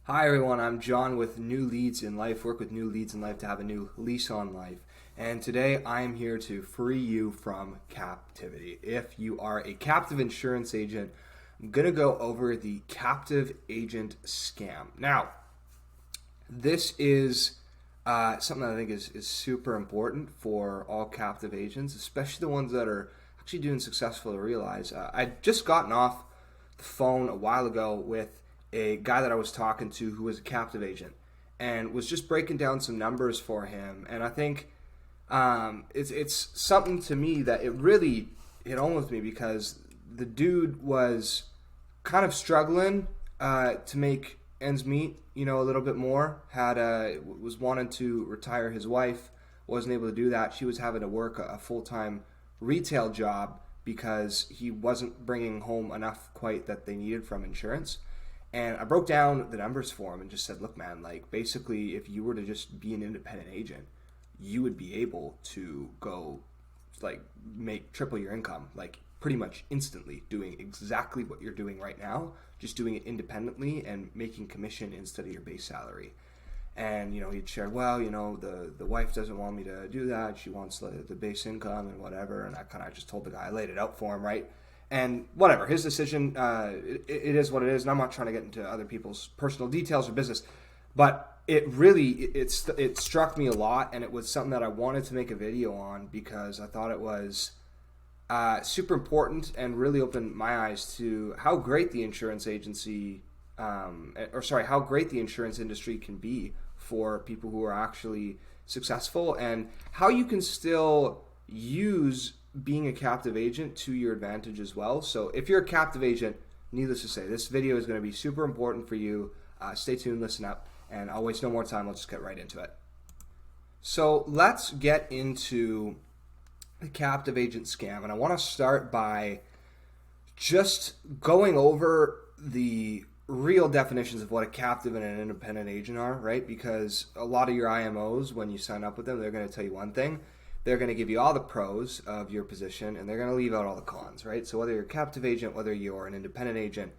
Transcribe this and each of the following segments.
Hi everyone, I'm John with New Leads in Life. Work with New Leads in Life to have a new lease on life. And today I am here to free you from captivity. If you are a captive insurance agent, I'm going to go over the captive agent scam. Now, this is something that I think is super important for all captive agents, especially the ones that are actually doing successfully realize. I'd just gotten off the phone a while ago with a guy that I was talking to who was a captive agent and was just breaking down some numbers for him. And I think it's something to me that it really hit home with me because the dude was kind of struggling to make ends meet, a little bit more. Was wanting to retire his wife, wasn't able to do that. She was having to work a full-time retail job because he wasn't bringing home enough quite that they needed from insurance. And I broke down the numbers for him and just said, look, man, like basically if you were to just be an independent agent, you would be able to go like make triple your income, like pretty much instantly, doing exactly what you're doing right now, just doing it independently and making commission instead of your base salary. And, he'd shared, well, the wife doesn't want me to do that. She wants the base income and whatever. And I kind of just told the guy, I laid it out for him, right? And whatever, his decision, it is what it is. And I'm not trying to get into other people's personal details or business. But it struck me a lot. And it was something that I wanted to make a video on because I thought it was super important and really opened my eyes to how great the insurance agency, how great the insurance industry can be for people who are actually successful and how you can still use being a captive agent to your advantage as well. So if you're a captive agent, needless to say, this video is going to be super important for you. Stay tuned, listen up, and I'll waste no more time. I'll just get right into it. So let's get into the captive agent scam. And I want to start by just going over the real definitions of what a captive and an independent agent are, right? Because a lot of your IMOs, when you sign up with them, they're going to tell you one thing. They're going to give you all the pros of your position, and they're going to leave out all the cons, right? So whether you're a captive agent, whether you're an independent agent,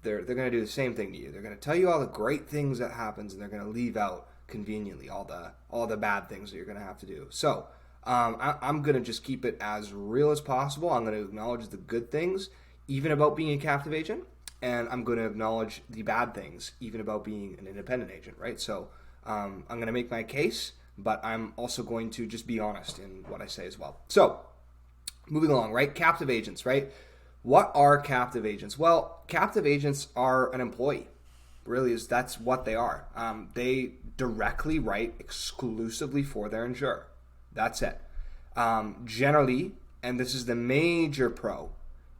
they're going to do the same thing to you. They're going to tell you all the great things that happens, and they're going to leave out conveniently all the bad things that you're going to have to do. So I'm going to just keep it as real as possible. I'm going to acknowledge the good things, even about being a captive agent, and I'm going to acknowledge the bad things, even about being an independent agent, right? So I'm going to make my case, but I'm also going to just be honest in what I say as well. So moving along, right? Captive agents, right? What are captive agents? Well, captive agents are an employee. Really, that's what they are. They directly write exclusively for their insurer. That's it. Generally, and this is the major pro,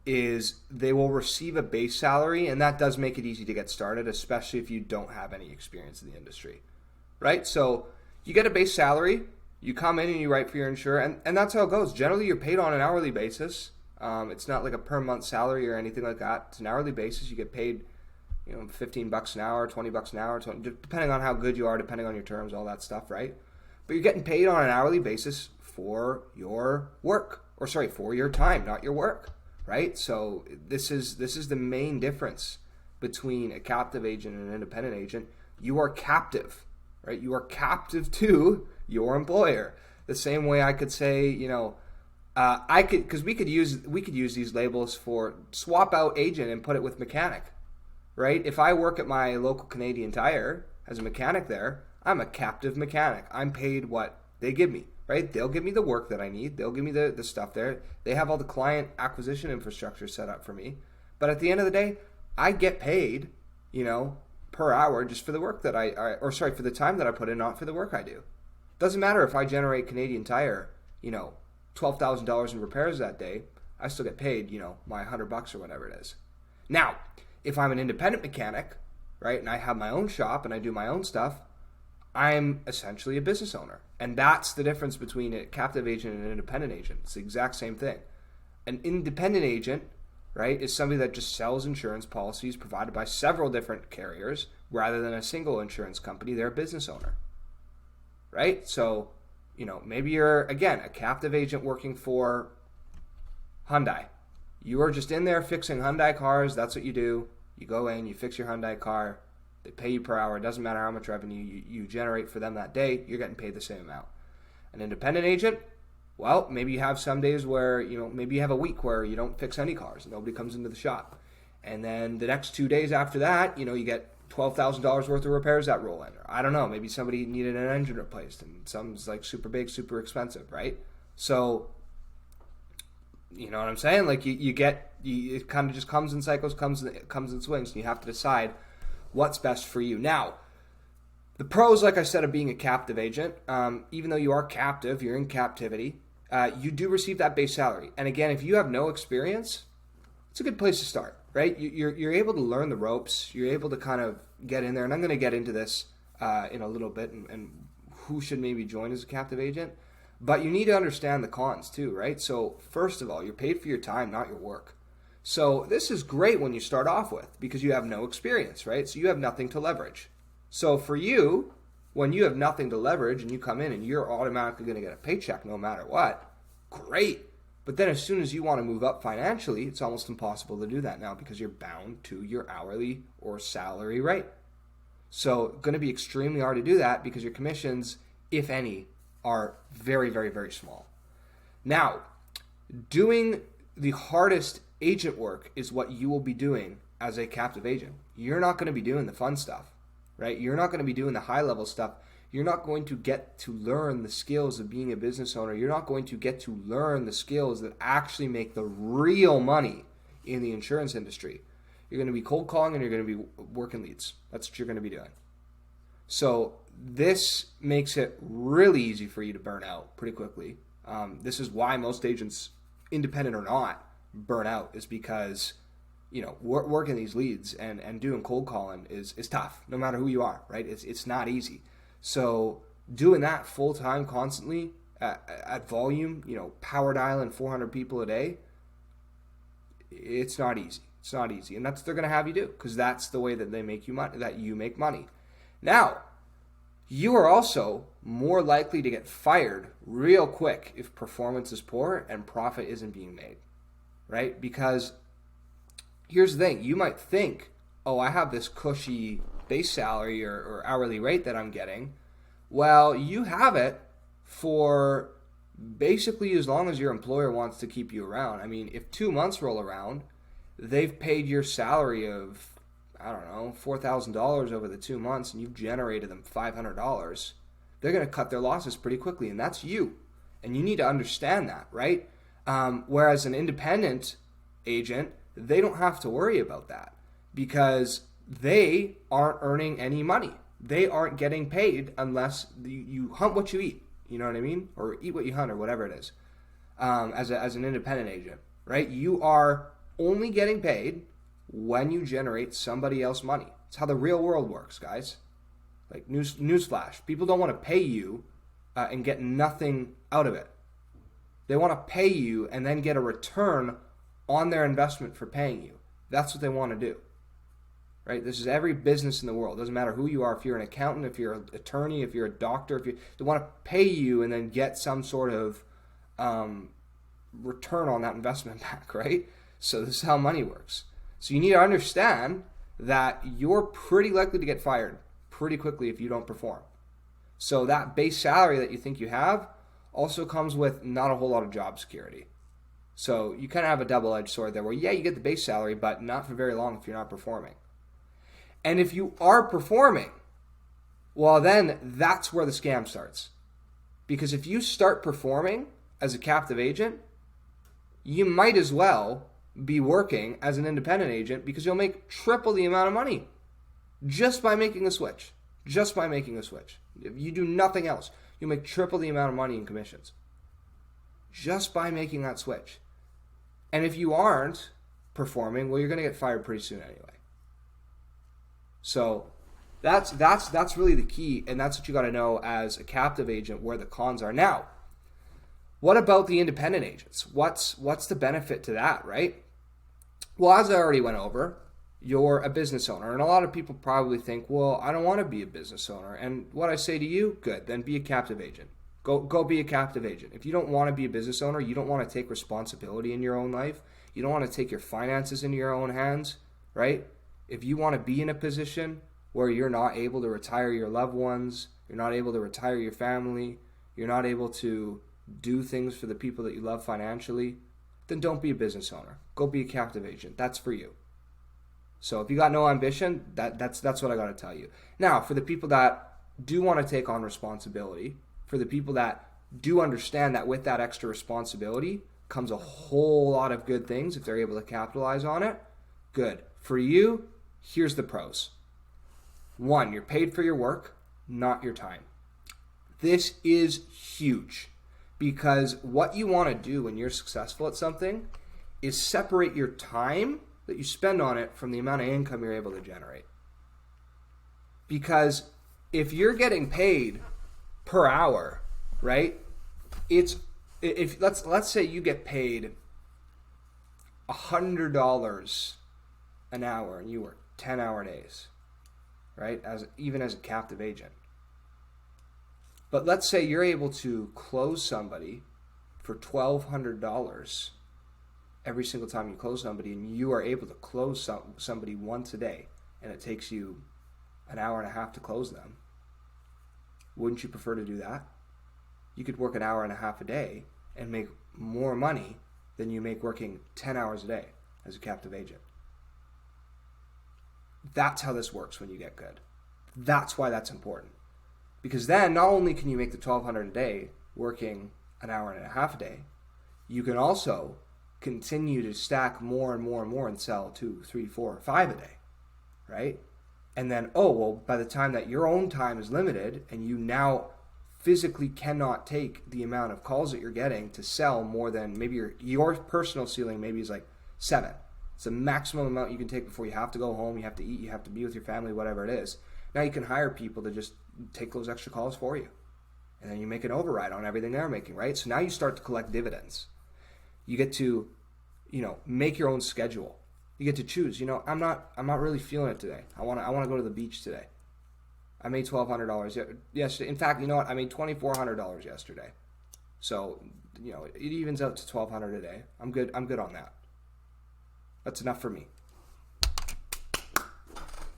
is they will receive a base salary, and that does make it easy to get started, especially if you don't have any experience in the industry, right? So you get a base salary, you come in and you write for your insurer, and that's how it goes. Generally, you're paid on an hourly basis. It's not like a per month salary or anything like that. It's an hourly basis. You get paid, $15 an hour, $20 an hour, depending on how good you are, depending on your terms, all that stuff, right? But you're getting paid on an hourly basis for your work, for your time, not your work, right? So this is the main difference between a captive agent and an independent agent. You are captive, right? You are captive to your employer. The same way I could say, because we could use these labels for swap out agent and put it with mechanic, right? If I work at my local Canadian Tire as a mechanic there, I'm a captive mechanic. I'm paid what they give me, right? They'll give me the work that I need. They'll give me the stuff there. They have all the client acquisition infrastructure set up for me. But at the end of the day, I get paid, per hour just for the work that for the time that I put in, not for the work I do. Doesn't matter if I generate Canadian Tire, $12,000 in repairs that day, I still get paid, my $100 or whatever it is. Now, if I'm an independent mechanic, right, and I have my own shop and I do my own stuff, I'm essentially a business owner. And that's the difference between a captive agent and an independent agent. It's the exact same thing. An independent agent, right, is somebody that just sells insurance policies provided by several different carriers rather than a single insurance company. They're a business owner, right? So, maybe you're, again, a captive agent working for Hyundai. You are just in there fixing Hyundai cars. That's what you do. You go in, you fix your Hyundai car, They pay you per hour. It doesn't matter how much revenue you generate for them that day, you're getting paid the same amount. An independent agent, well, maybe you have some days where, maybe you have a week where you don't fix any cars. Nobody comes into the shop. And then the next 2 days after that, you get $12,000 worth of repairs that roll in. I don't know, maybe somebody needed an engine replaced and some's like super big, super expensive, right? So, you know what I'm saying? Like it kind of just comes in cycles, comes in swings, and you have to decide what's best for you. Now, the pros, like I said, of being a captive agent, even though you are captive, you're in captivity, you do receive that base salary. And again, if you have no experience, it's a good place to start, right? You're able to learn the ropes. You're able to kind of get in there. And I'm going to get into this in a little bit and who should maybe join as a captive agent. But you need to understand the cons too, right? So first of all, you're paid for your time, not your work. So this is great when you start off with because you have no experience, right? So you have nothing to leverage. So for you, when you have nothing to leverage and you come in and you're automatically going to get a paycheck no matter what, great. But then as soon as you want to move up financially, it's almost impossible to do that now because you're bound to your hourly or salary rate. So going to be extremely hard to do that because your commissions, if any, are very, very, very small. Now, doing the hardest agent work is what you will be doing as a captive agent. You're not going to be doing the fun stuff, right? You're not going to be doing the high-level stuff. You're not going to get to learn the skills of being a business owner. You're not going to get to learn the skills that actually make the real money in the insurance industry. You're going to be cold calling and you're going to be working leads. That's what you're going to be doing. So this makes it really easy for you to burn out pretty quickly. This is why most agents, independent or not, burn out, is because working these leads and doing cold calling is tough, no matter who you are, right? It's not easy. So doing that full time, constantly at volume, power dialing 400 people a day, it's not easy. It's not easy, and that's what they're going to have you do because that's the way that they make you money. That you make money. Now, you are also more likely to get fired real quick if performance is poor and profit isn't being made, right? Because here's the thing. You might think, oh, I have this cushy base salary or hourly rate that I'm getting. Well, you have it for basically as long as your employer wants to keep you around. I mean, if 2 months roll around, they've paid your salary of, I don't know, $4,000 over the 2 months and you've generated them $500, they're going to cut their losses pretty quickly, and that's you. And you need to understand that, right? Whereas an independent agent, they don't have to worry about that because they aren't earning any money. They aren't getting paid unless you hunt what you eat, you know what I mean? Or eat what you hunt or whatever it is, as an independent agent, right? You are only getting paid when you generate somebody else money. It's how the real world works, guys. Like newsflash, people don't want to pay you and get nothing out of it. They want to pay you and then get a return on their investment for paying you. That's what they want to do, right? This is every business in the world. It doesn't matter who you are. If you're an accountant, if you're an attorney, if you're a doctor, they want to pay you and then get some sort of return on that investment back, right? So this is how money works. So you need to understand that you're pretty likely to get fired pretty quickly if you don't perform. So that base salary that you think you have also comes with not a whole lot of job security. So you kind of have a double-edged sword there where, yeah, you get the base salary, but not for very long if you're not performing. And if you are performing, well, then that's where the scam starts. Because if you start performing as a captive agent, you might as well be working as an independent agent because you'll make triple the amount of money just by making a switch. Just by making a switch. If you do nothing else, you'll make triple the amount of money in commissions just by making that switch. And if you aren't performing, well, you're going to get fired pretty soon anyway. So that's really the key, and that's what you got to know as a captive agent where the cons are. Now, what about the independent agents? What's the benefit to that, right? Well, as I already went over, you're a business owner, and a lot of people probably think, well, I don't want to be a business owner. And what I say to you, good, then be a captive agent. Go be a captive agent. If you don't want to be a business owner, you don't want to take responsibility in your own life, you don't want to take your finances into your own hands, right? If you want to be in a position where you're not able to retire your loved ones, you're not able to retire your family, you're not able to do things for the people that you love financially, then don't be a business owner. Go be a captive agent. That's for you. So if you got no ambition, that's what I got to tell you. Now, for the people that do want to take on responsibility, for the people that do understand that with that extra responsibility comes a whole lot of good things if they're able to capitalize on it, good. For you, here's the pros. 1, you're paid for your work, not your time. This is huge because what you want to do when you're successful at something is separate your time that you spend on it from the amount of income you're able to generate. Because if you're getting paid per hour, right? If let's say you get paid $100 an hour and you work 10-hour days, right? Even as a captive agent. But let's say you're able to close somebody for $1,200 every single time you close somebody, and you are able to close somebody once a day, and it takes you an hour and a half to close them. Wouldn't you prefer to do that? You could work an hour and a half a day and make more money than you make working 10 hours a day as a captive agent. That's how this works when you get good. That's why that's important. Because then not only can you make the $1,200 a day working an hour and a half a day, you can also continue to stack more and more and more and sell 2, 3, 4, 5 a day, right? And then, by the time that your own time is limited and you now physically cannot take the amount of calls that you're getting to sell more than maybe your personal ceiling maybe is like 7. It's the maximum amount you can take before you have to go home, you have to eat, you have to be with your family, whatever it is. Now you can hire people to just take those extra calls for you. And then you make an override on everything they're making, right? So now you start to collect dividends. You get to, make your own schedule. You get to choose. I'm not really feeling it today. I want to go to the beach today. I made $1,200 yesterday. In fact, you know what? I made $2,400 yesterday. So, it evens out to $1,200 a day. I'm good on that. That's enough for me.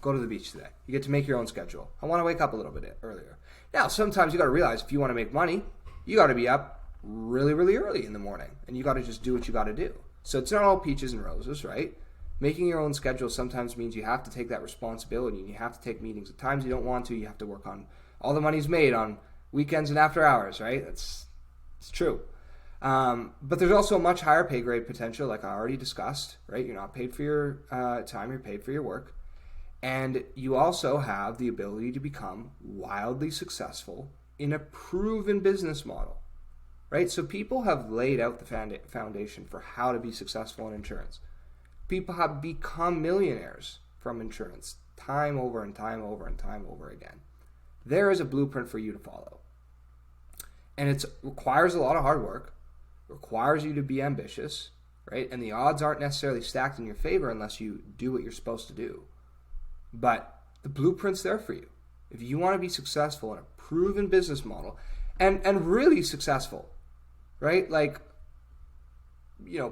Go to the beach today. You get to make your own schedule. I want to wake up a little bit earlier. Now, sometimes you got to realize if you want to make money, you got to be up really, really early in the morning, and you got to just do what you got to do. So it's not all peaches and roses, right? Making your own schedule sometimes means you have to take that responsibility and you have to take meetings. At times you don't want to, you have to work on all the money's made on weekends and after hours, right? It's true. But there's also a much higher pay grade potential, like I already discussed, right? You're not paid for your time, you're paid for your work. And you also have the ability to become wildly successful in a proven business model, right? So people have laid out the foundation for how to be successful in insurance. People have become millionaires from insurance time over and time over and time over again. There is a blueprint for you to follow. And it requires a lot of hard work, requires you to be ambitious, right? And the odds aren't necessarily stacked in your favor unless you do what you're supposed to do. But the blueprint's there for you. If you want to be successful in a proven business model and really successful, right? Like,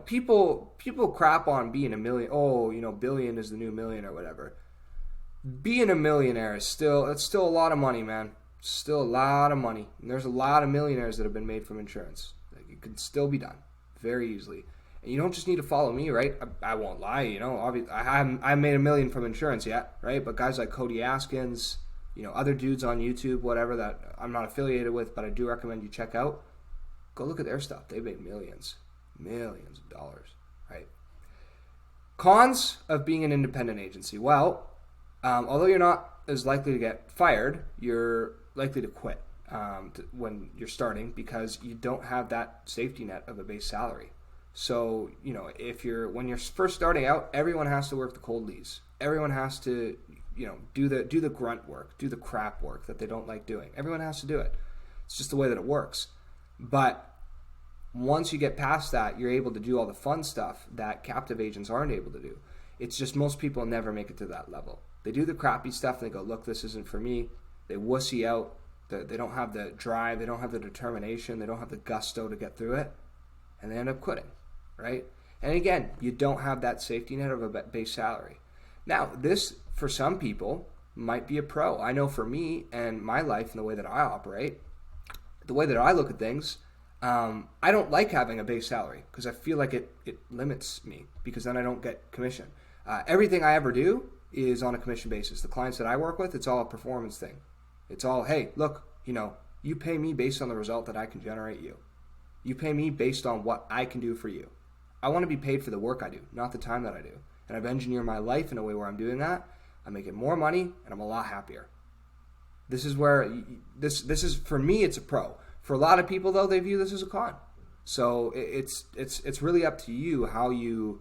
people crap on being a million. Billion is the new million or whatever. Being a millionaire it's still a lot of money, man. Still a lot of money. And there's a lot of millionaires that have been made from insurance. Like, it can still be done very easily. And you don't just need to follow me, right? I won't lie, obviously, I haven't made $1 million from insurance yet, right? But guys like Cody Askins, other dudes on YouTube, whatever, that I'm not affiliated with, but I do recommend you check out. Go look at their stuff. They've made millions of dollars, right? Cons of being an independent agency. Well, although you're not as likely to get fired, you're likely to quit when you're starting because you don't have that safety net of a base salary. So, when you're first starting out, everyone has to work the cold leads. Everyone has to, do the grunt work, do the crap work that they don't like doing. Everyone has to do it. It's just the way that it works. But once you get past that, you're able to do all the fun stuff that captive agents aren't able to do. It's just most people never make it to that level. They do the crappy stuff and they go, look, this isn't for me. They wussy out. They don't have the drive. They don't have the determination. They don't have the gusto to get through it. And they end up quitting, right? And again, you don't have that safety net of a base salary. Now, this, for some people, might be a pro. I know for me and my life and the way that I operate, the way that I look at things, I don't like having a base salary because I feel like it limits me because then I don't get commission. Everything I ever do is on a commission basis. The clients that I work with, it's all a performance thing. It's all, hey, look, you pay me based on the result that I can generate you. You pay me based on what I can do for you. I want to be paid for the work I do, not the time that I do. And I've engineered my life in a way where I'm doing that. I'm making more money and I'm a lot happier. This is where this is, for me, it's a pro. For a lot of people though, they view this as a con. So it's really up to you how you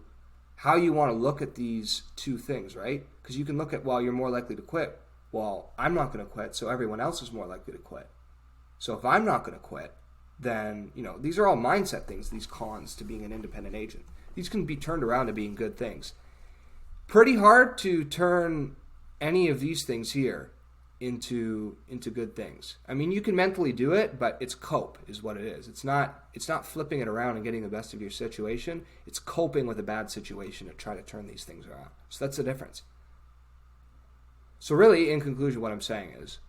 want to look at these two things, right? Because you can look at, well, you're more likely to quit. Well, I'm not going to quit, so everyone else is more likely to quit. So if I'm not going to quit, then, these are all mindset things, these cons to being an independent agent. These can be turned around to being good things. Pretty hard to turn any of these things here into good things. I mean, you can mentally do it, but it's cope is what it is. It's not flipping it around and getting the best of your situation. It's coping with a bad situation to try to turn these things around. So that's the difference. So really, in conclusion, what I'm saying is,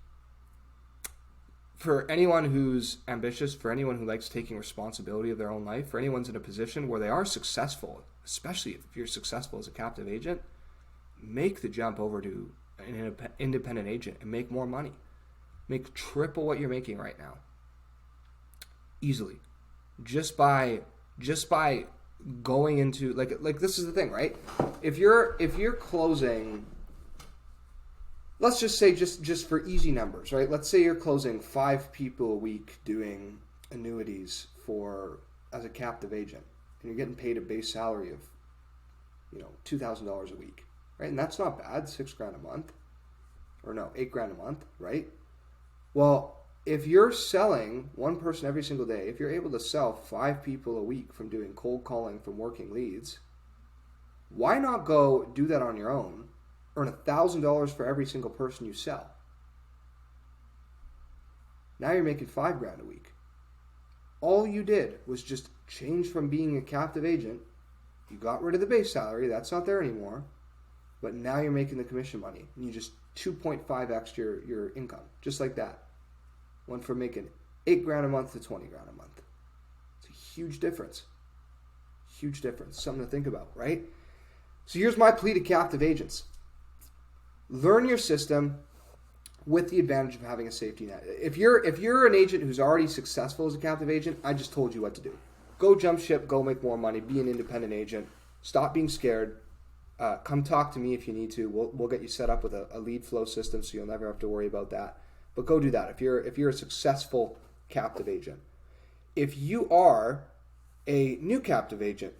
for anyone who's ambitious, for anyone who likes taking responsibility of their own life, for anyone's in a position where they are successful, especially if you're successful as a captive agent, make the jump over to an independent agent and make more money. Make triple what you're making right now. Easily. Just by going into, like this is the thing, right? If you're closing, let's just say just for easy numbers, right? Let's say you're closing 5 people a week doing annuities as a captive agent, and you're getting paid a base salary of $2,000 a week, right? And that's not bad, $6,000 a month, or no, $8,000 a month, right? Well, if you're selling one person every single day, if you're able to sell 5 people a week from doing cold calling, from working leads, why not go do that on your own? Earn $1,000 for every single person you sell. Now you're making $5,000 a week. All you did was just change from being a captive agent. You got rid of the base salary. That's not there anymore. But now you're making the commission money. And you just 2.5x your income. Just like that. Went from making $8,000 a month to $20,000 a month. It's a huge difference. Huge difference. Something to think about, right? So here's my plea to captive agents. Learn your system with the advantage of having a safety net. If you're an agent who's already successful as a captive agent, I just told you what to do. Go jump ship, go make more money, be an independent agent. Stop being scared. Come talk to me if you need to. We'll get you set up with a lead flow system so you'll never have to worry about that. But go do that if you're a successful captive agent. If you are a new captive agent,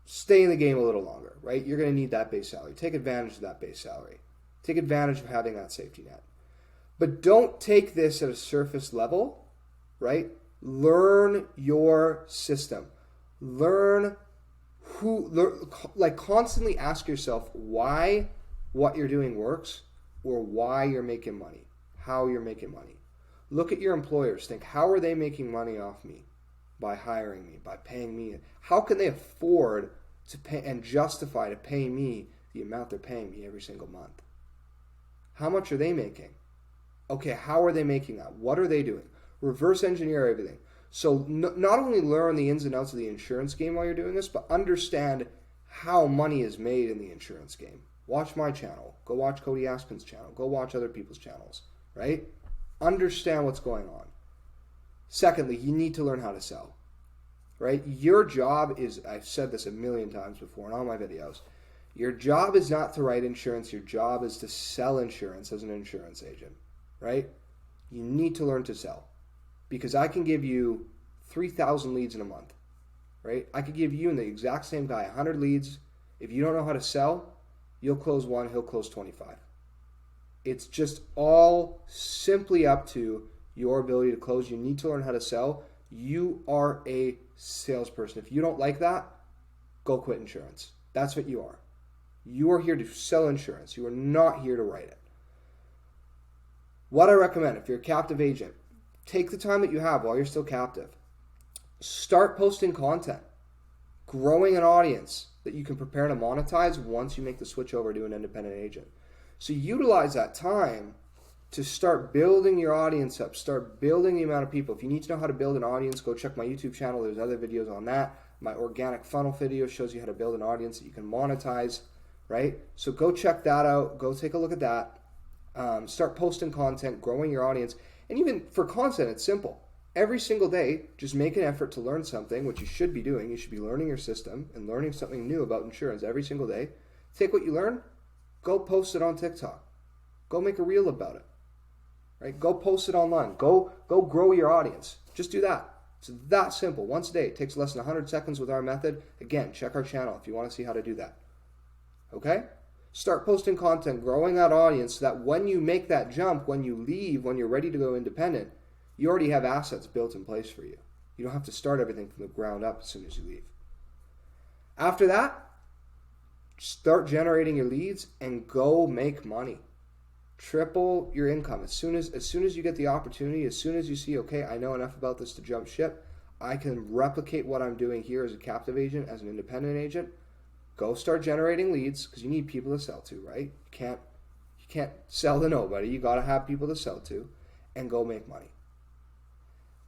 stay in the game a little longer, right? You're going to need that base salary. Take advantage of that base salary. Take advantage of having that safety net. But don't take this at a surface level, right? Learn your system. Constantly ask yourself why what you're doing works, or why you're making money, how you're making money. Look at your employers. Think, how are they making money off me? By hiring me, by paying me. How can they afford to pay and justify to pay me the amount they're paying me every single month? How much are they making? Okay, how are they making that? What are they doing? Reverse engineer everything. So not only learn the ins and outs of the insurance game while you're doing this, but understand how money is made in the insurance game. Watch my channel. Go watch Cody Aspen's channel. Go watch other people's channels, right? Understand what's going on. Secondly, you need to learn how to sell, right? Your job is, I've said this a million times before in all my videos, your job is not to write insurance. Your job is to sell insurance as an insurance agent, right? You need to learn to sell, because I can give you 3,000 leads in a month, right? I could give you and the exact same guy 100 leads. If you don't know how to sell, you'll close 1, he'll close 25. It's just all simply up to your ability to close. You need to learn how to sell. You are a salesperson. If you don't like that, go quit insurance. That's what you are. You are here to sell insurance. You are not here to write it. What I recommend, if you're a captive agent, take the time that you have while you're still captive. Start posting content, growing an audience that you can prepare to monetize once you make the switch over to an independent agent. So utilize that time to start building your audience up, start building the amount of people. If you need to know how to build an audience, go check my YouTube channel. There's other videos on that. My organic funnel video shows you how to build an audience that you can monetize, right? So go check that out. Go take a look at that. Start posting content, growing your audience. And even for content, it's simple. Every single day, just make an effort to learn something, which you should be doing. You should be learning your system and learning something new about insurance every single day. Take what you learn, go post it on TikTok. Go make a reel about it. Right? Go post it online. Go grow your audience. Just do that. It's that simple. Once a day. It takes less than 100 seconds with our method. Again, check our channel if you want to see how to do that. Okay? Start posting content, growing that audience so that when you make that jump, when you leave, when you're ready to go independent, you already have assets built in place for you. You don't have to start everything from the ground up as soon as you leave. After that, start generating your leads and go make money. Triple your income. As soon as you get the opportunity, as soon as you see, okay, I know enough about this to jump ship, I can replicate what I'm doing here as a captive agent, as an independent agent, go start generating leads because you need people to sell to, right? You can't sell to nobody. You got to have people to sell to and go make money.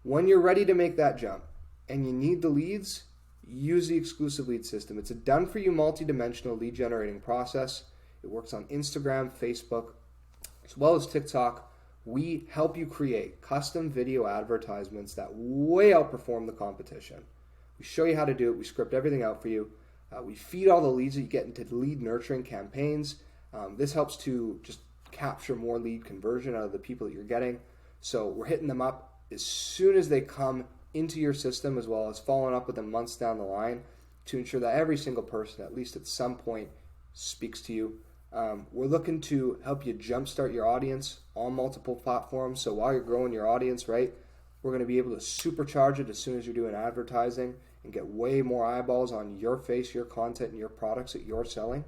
When you're ready to make that jump and you need the leads, use the exclusive lead system. It's a done-for-you multi-dimensional lead generating process. It works on Instagram, Facebook, as well as TikTok. We help you create custom video advertisements that way outperform the competition. We show you how to do it. We script everything out for you. We feed all the leads that you get into lead nurturing campaigns. This helps to just capture more lead conversion out of the people that you're getting. So we're hitting them up as soon as they come into your system, as well as following up with them months down the line to ensure that every single person, at least at some point, speaks to you. We're looking to help you jumpstart your audience on multiple platforms. So while you're growing your audience, right, we're going to be able to supercharge it as soon as you're doing advertising and get way more eyeballs on your face, your content, and your products that you're selling,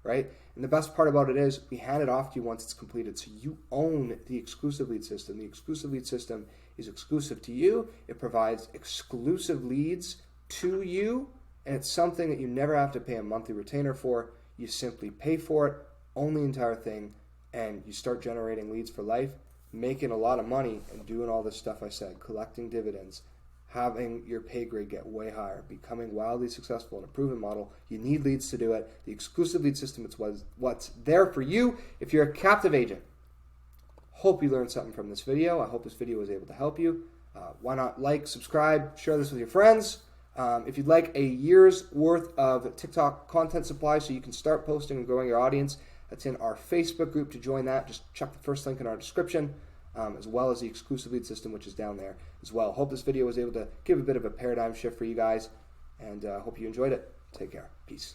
right? And the best part about it is we hand it off to you once it's completed. So you own the exclusive lead system. The exclusive lead system is exclusive to you. It provides exclusive leads to you, and it's something that you never have to pay a monthly retainer for. You simply pay for it, own the entire thing, and you start generating leads for life, making a lot of money and doing all this stuff I said, collecting dividends, having your pay grade get way higher, becoming wildly successful in a proven model. You need leads to do it. The exclusive lead system is what's there for you if you're a captive agent. Hope you learned something from this video. I hope this video was able to help you. Why not like, subscribe, share this with your friends. If you'd like a year's worth of TikTok content supply so you can start posting and growing your audience, that's in our Facebook group. To join that, just check the first link in our description, as well as the exclusive lead system, which is down there as well. Hope this video was able to give a bit of a paradigm shift for you guys, and hope you enjoyed it. Take care. Peace.